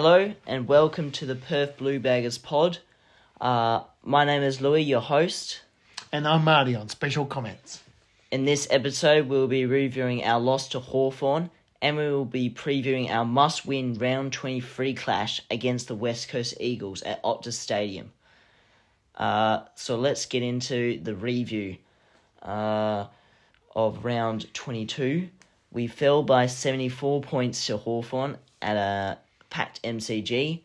Hello and welcome to the Perth Blue Baggers pod. My name is Louis, your host. And I'm Marty on special comments. In this episode, we'll be reviewing our loss to Hawthorn and we will be previewing our must-win round 23 clash against the West Coast Eagles at Optus Stadium. So let's get into the review of round 22. We fell by 74 points to Hawthorn at a packed MCG.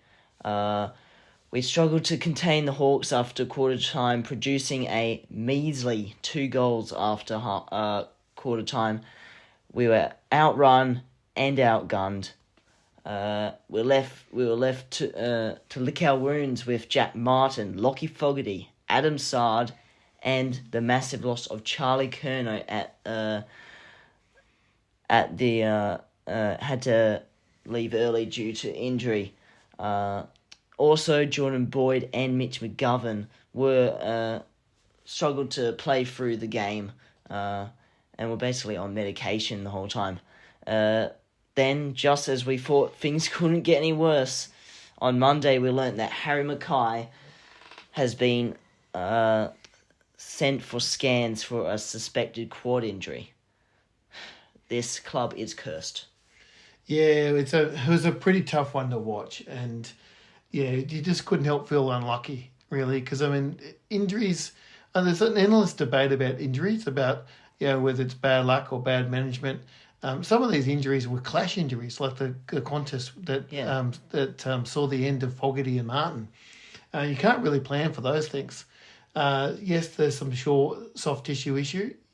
We struggled to contain the Hawks after quarter time, producing a measly 2 goals after quarter time. We were outrun and outgunned. We were left to lick our wounds with Jack Martin, Lockie Fogarty, Adam Sard, and the massive loss of Charlie Curnow had to leave early due to injury. Also, Jordan Boyd and Mitch McGovern were struggled to play through the game and were basically on medication the whole time. Then, just as we thought things couldn't get any worse, on Monday we learnt that Harry Mackay has been sent for scans for a suspected quad injury. This club is cursed. Yeah, it was a pretty tough one to watch, and yeah, you just couldn't help feel unlucky, really, because injuries. There's an endless debate about injuries, about whether it's bad luck or bad management. Some of these injuries were clash injuries, like the contest that saw the end of Fogarty and Martin. You can't really plan for those things. Yes, there's some soft tissue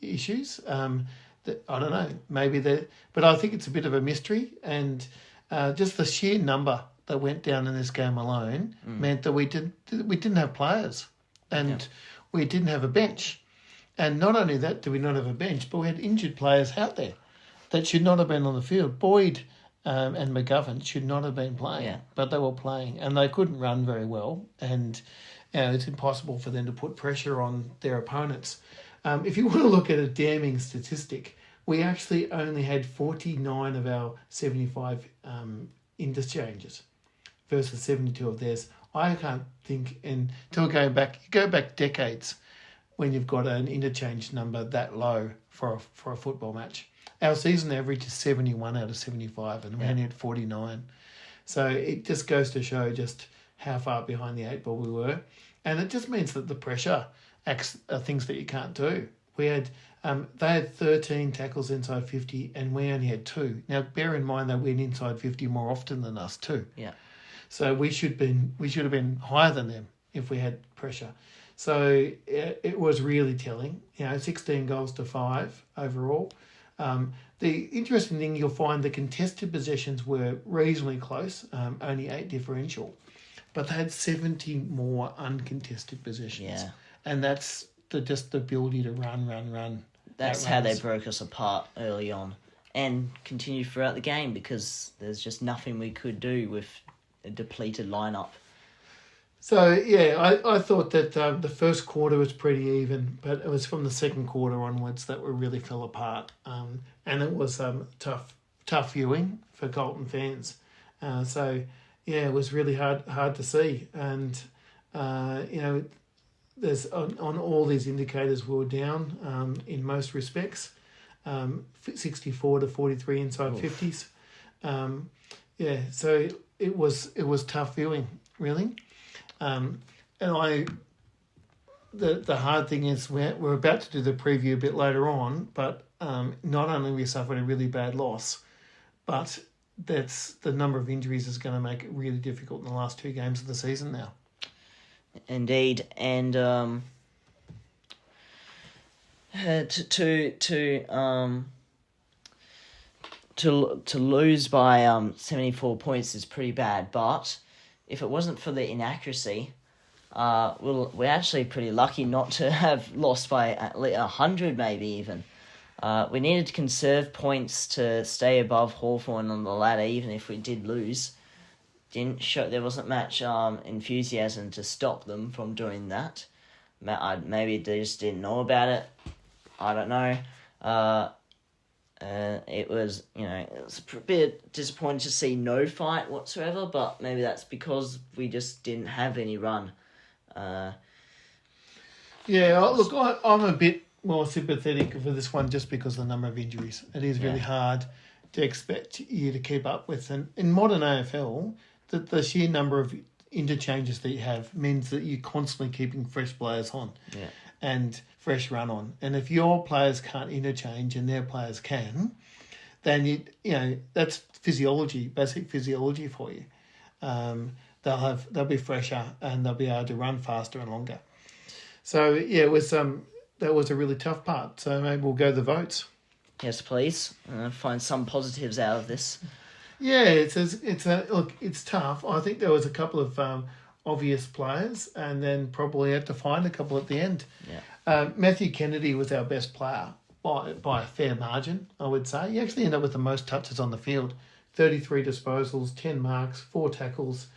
issues. I don't know, but I think it's a bit of a mystery, and just the sheer number that went down in this game alone meant that we didn't have players, and we didn't have a bench, and not only that, did we not have a bench, but we had injured players out there that should not have been on the field. Boyd and McGovern should not have been playing, but they were playing, and they couldn't run very well, and it's impossible for them to put pressure on their opponents. If you want to look at a damning statistic, we actually only had 49 of our 75 interchanges versus 72 of theirs. I can't think, until go back decades when you've got an interchange number that low for a football match. Our season average is 71 out of 75, and we only had 49. So it just goes to show just how far behind the 8 ball we were. And it just means that the pressure acts are things that you can't do. We had they had 13 tackles inside 50, and we only had 2. Now bear in mind that we went inside 50 more often than us too. Yeah. So we should have been higher than them if we had pressure. So it was really telling. 16 goals to 5 overall. The interesting thing, you'll find the contested possessions were reasonably close, only 8 differential, but they had 70 more uncontested possessions. Yeah. And that's just the ability to run. That's how they broke us apart early on and continued throughout the game, because there's just nothing we could do with a depleted lineup. So, I thought that the first quarter was pretty even, but it was from the second quarter onwards that we really fell apart. And it was tough viewing for Carlton fans. It was really hard to see. And, there's on all these indicators we were down in most respects, 64 to 43 inside 50s. So it was tough viewing, really. The hard thing is we're about to do the preview a bit later on, but not only we suffered a really bad loss, but that's the number of injuries is going to make it really difficult in the last 2 games of the season now. Indeed, and to lose by 74 points is pretty bad. But if it wasn't for the inaccuracy, we're actually pretty lucky not to have lost by at least 100, maybe even. We needed to conserve points to stay above Hawthorn on the ladder, even if we did lose. There wasn't much enthusiasm to stop them from doing that. Maybe they just didn't know about it. I don't know. It was a bit disappointing to see no fight whatsoever, but maybe that's because we just didn't have any run. Look, I'm a bit more sympathetic for this one just because of the number of injuries. It is really hard to expect you to keep up with. And in modern AFL, the sheer number of interchanges that you have means that you're constantly keeping fresh players on and fresh run on. And if your players can't interchange and their players can, then that's physiology, basic physiology for you. They'll be fresher and they'll be able to run faster and longer. So it was that was a really tough part. So maybe we'll go to the votes. Yes, please. Find some positives out of this. Yeah, it's tough. I think there was a couple of obvious players, and then probably had to find a couple at the end. Yeah. Matthew Kennedy was our best player by a fair margin, I would say. He actually ended up with the most touches on the field: 33 disposals, 10 marks, 4 tackles,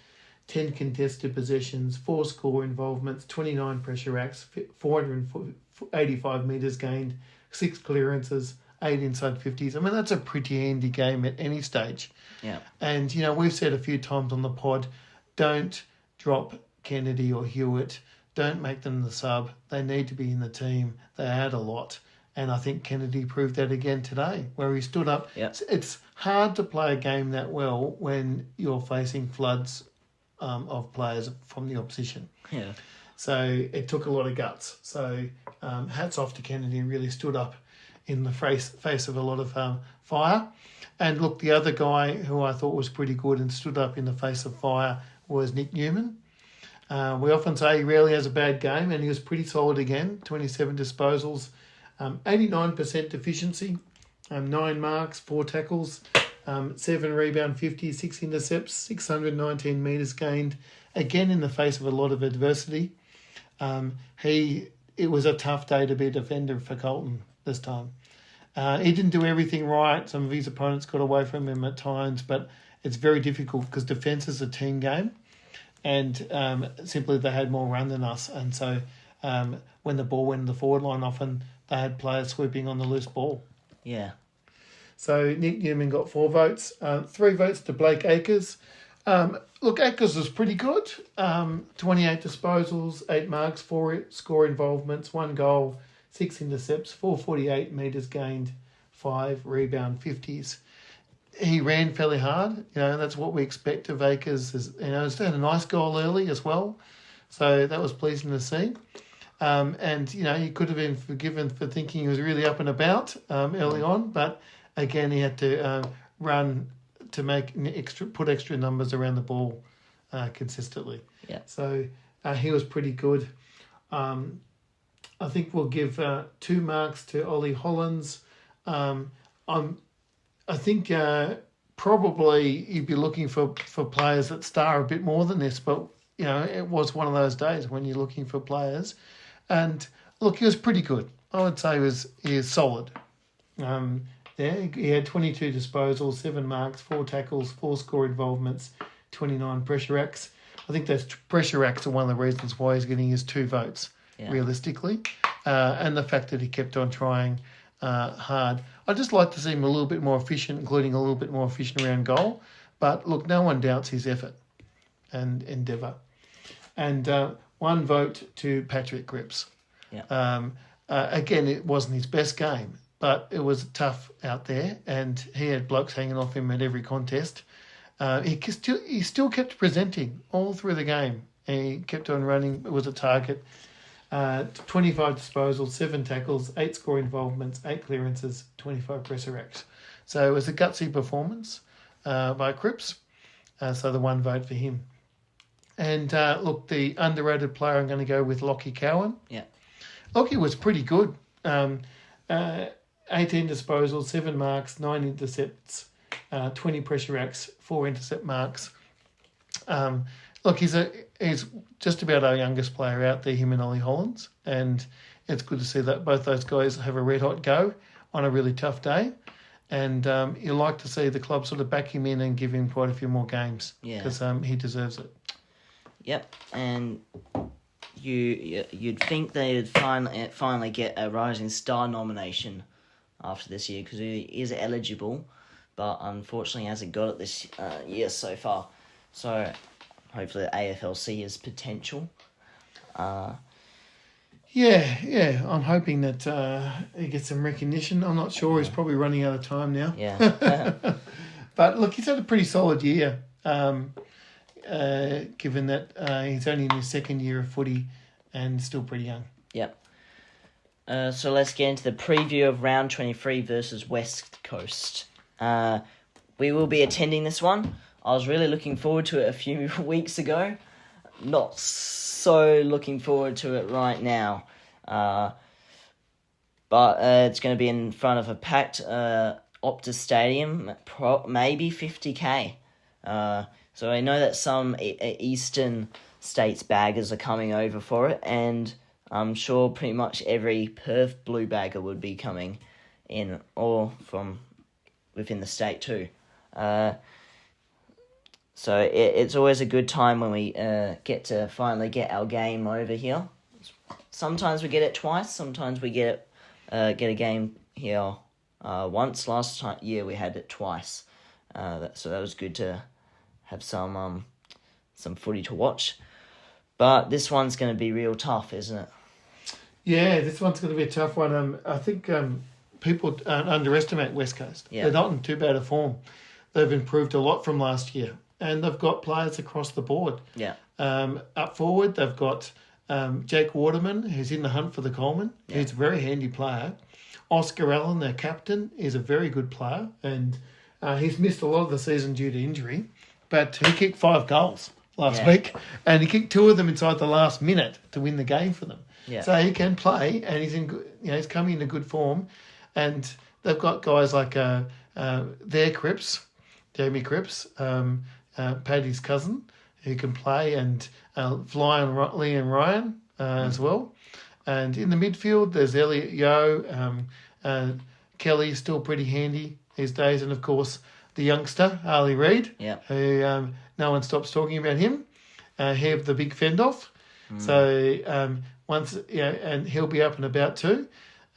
10 contested possessions, 4 score involvements, 29 pressure acts, 485 metres gained, 6 clearances, 8 inside 50s. I mean, that's a pretty handy game at any stage. Yeah. And, we've said a few times on the pod, don't drop Kennedy or Hewitt. Don't make them the sub. They need to be in the team. They add a lot. And I think Kennedy proved that again today, where he stood up. Yeah. It's hard to play a game that well when you're facing floods of players from the opposition. Yeah. So it took a lot of guts. So hats off to Kennedy, really stood up in the face of a lot of fire. And look, the other guy who I thought was pretty good and stood up in the face of fire was Nick Newman. We often say he rarely has a bad game, and he was pretty solid again. 27 disposals, 89% efficiency, 9 marks, 4 tackles, 7 rebound 50, 6 intercepts, 619 metres gained, again in the face of a lot of adversity. It was a tough day to be a defender for Colton this time. He didn't do everything right. Some of his opponents got away from him at times, but it's very difficult because defence is a team game, and simply they had more run than us. And so when the ball went in the forward line, often they had players sweeping on the loose ball. Yeah. So Nick Newman got 4 votes, 3 votes to Blake Acres. Look, Acres was pretty good. 28 disposals, 8 marks, 4 score involvements, 1 goal, 6 intercepts, 448 metres gained, 5 rebound 50s. He ran fairly hard. That's what we expect of Acres. He's had a nice goal early as well. So that was pleasing to see. And he could have been forgiven for thinking he was really up and about early on. But again, he had to run to put extra numbers around the ball consistently. Yeah. So he was pretty good. I think we'll give 2 marks to Ollie Hollins. I think probably you'd be looking for players that star a bit more than this, but it was one of those days when you're looking for players. And look, he was pretty good. I would say he was solid. He had 22 disposals, 7 marks, 4 tackles, 4 score involvements, 29 pressure acts. I think those pressure acts are one of the reasons why he's getting his 2 votes, realistically. And the fact that he kept on trying hard. I'd just like to see him a little bit more efficient, including a little bit more efficient around goal. But look, no one doubts his effort and endeavour. And 1 vote to Patrick Cripps. Yeah. Again, it wasn't his best game, but it was tough out there, and he had blokes hanging off him at every contest. He still kept presenting all through the game. He kept on running. It was a target. 25 disposals, 7 tackles, 8 score involvements, 8 clearances, 25 presser acts. So it was a gutsy performance by Cripps. So the 1 vote for him. And look, the underrated player, I'm going to go with Lockie Cowan. Yeah. Lockie was pretty good. 18 disposals, 7 marks, 9 intercepts, 20 pressure acts, 4 intercept marks. Look, he's just about our youngest player out there, him and Ollie Hollins, and it's good to see that both those guys have a red-hot go on a really tough day. And you like to see the club sort of back him in and give him quite a few more games because he deserves it. Yep, and you'd think they'd finally get a Rising Star nomination after this year because he is eligible, but unfortunately hasn't got it this year so far. So hopefully the AFL see his potential. Yeah, I'm hoping that he gets some recognition. I'm not sure. He's probably running out of time now. Yeah. But look, he's had a pretty solid year, given that he's only in his second year of footy and still pretty young. Yep. So let's get into the preview of round 23 versus West Coast. We will be attending this one. I was really looking forward to it a few weeks ago. Not so looking forward to it right now. But it's going to be in front of a packed Optus Stadium, maybe 50k. So I know that some eastern states baggers are coming over for it, and I'm sure pretty much every Perth blue bagger would be coming in, or from within the state too. So it's always a good time when we get to finally get our game over here. Sometimes we get it twice. Sometimes we get a game here once. Last year we had it twice. So that was good to have some footy to watch. But this one's going to be real tough, isn't it? Yeah, this one's going to be a tough one. I think people underestimate West Coast. Yeah. They're not in too bad a form. They've improved a lot from last year. And they've got players across the board. Yeah. Up forward, they've got Jake Waterman, who's in the hunt for the Coleman. Yeah. He's a very handy player. Oscar Allen, their captain, is a very good player. And he's missed a lot of the season due to injury. But he kicked 5 goals last week. And he kicked 2 of them inside the last minute to win the game for them. Yeah. So he can play, and he's in good, he's coming into good form. And they've got guys like their Cripps, Jamie Cripps, Paddy's cousin, who can play, and Lee and Ryan as well. And in the midfield, there's Elliot Yeo. Kelly's still pretty handy these days. And, of course, the youngster, Harley Reid, who no one stops talking about him. He have the big fend-off. So and he'll be up and about too.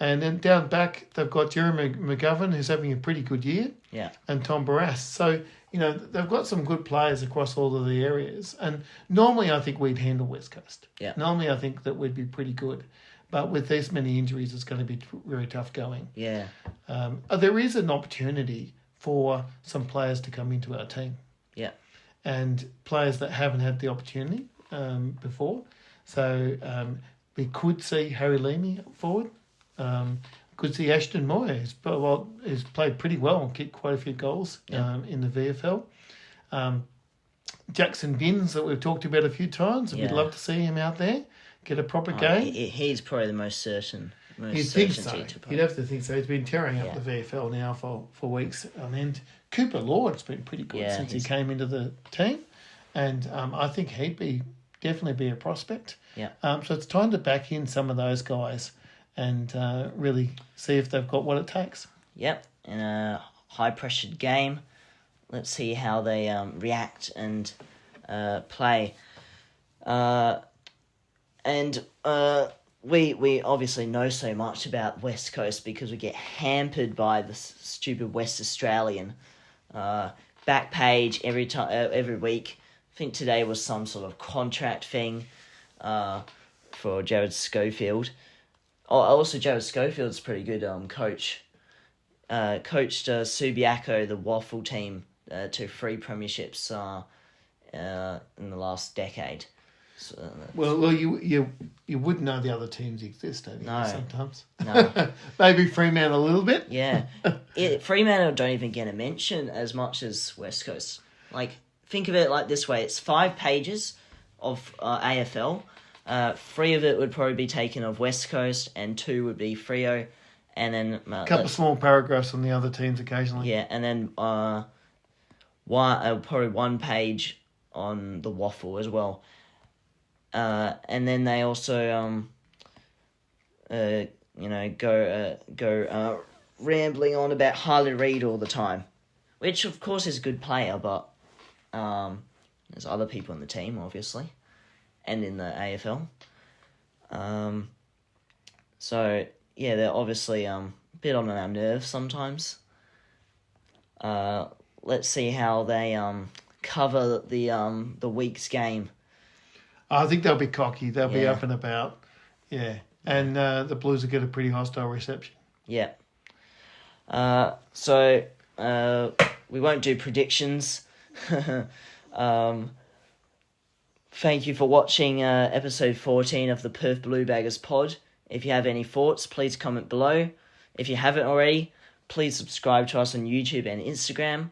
And then down back, they've got Jeremy McGovern, who's having a pretty good year. Yeah. And Tom Barras. So, they've got some good players across all of the areas. And normally I think we'd handle West Coast. Yeah. Normally I think that we'd be pretty good. But with this many injuries, it's going to be very tough going. Yeah. There is an opportunity for some players to come into our team. Yeah. And players that haven't had the opportunity before. So we could see Harry Leamy forward. Could see Ashton Moore, who's played pretty well and kicked quite a few goals in the VFL. Jackson Binns, that we've talked about a few times, and we'd love to see him out there, get a proper game. He's probably the most certain. You'd think so. You'd have to think so. He's been tearing up the VFL now for weeks on end. Cooper Lord's been pretty good since he came into the team, and I think he'd definitely be a prospect. Yeah. So it's time to back in some of those guys and really see if they've got what it takes. Yep, in a high-pressured game. Let's see how they react and play. We obviously know so much about West Coast because we get hampered by the stupid West Australian back page every week. I think today was some sort of contract thing for Jared Schofield. Oh, also Jared Schofield's pretty good coach. Coached Subiaco, the Waffle team, to 3 premierships in the last decade. So well, you would know the other teams exist, don't you? No. Sometimes. No. Maybe Fremantle a little bit. Yeah. Fremantle don't even get a mention as much as West Coast. Like, think of it like this way. It's 5 pages of AFL. 3 of it would probably be taken of West Coast, and 2 would be Freo, and then a couple of small paragraphs on the other teams occasionally. Yeah, and then probably 1 page on the Waffle as well. And then they also go rambling on about Harley Reid all the time, which of course is a good player, but there's other people in the team obviously, and in the AFL. So yeah, they're obviously a bit on our nerves sometimes. Let's see how they cover the week's game. I think they'll be cocky. They'll be Yeah. up and about. Yeah. And the Blues will get a pretty hostile reception. Yeah. So we won't do predictions. Thank you for watching episode 14 of the Perth Blue Baggers pod. If you have any thoughts, please comment below. If you haven't already, please subscribe to us on YouTube and Instagram.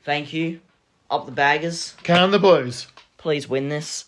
Thank you. Up the Baggers. Calm the Blues. Please win this.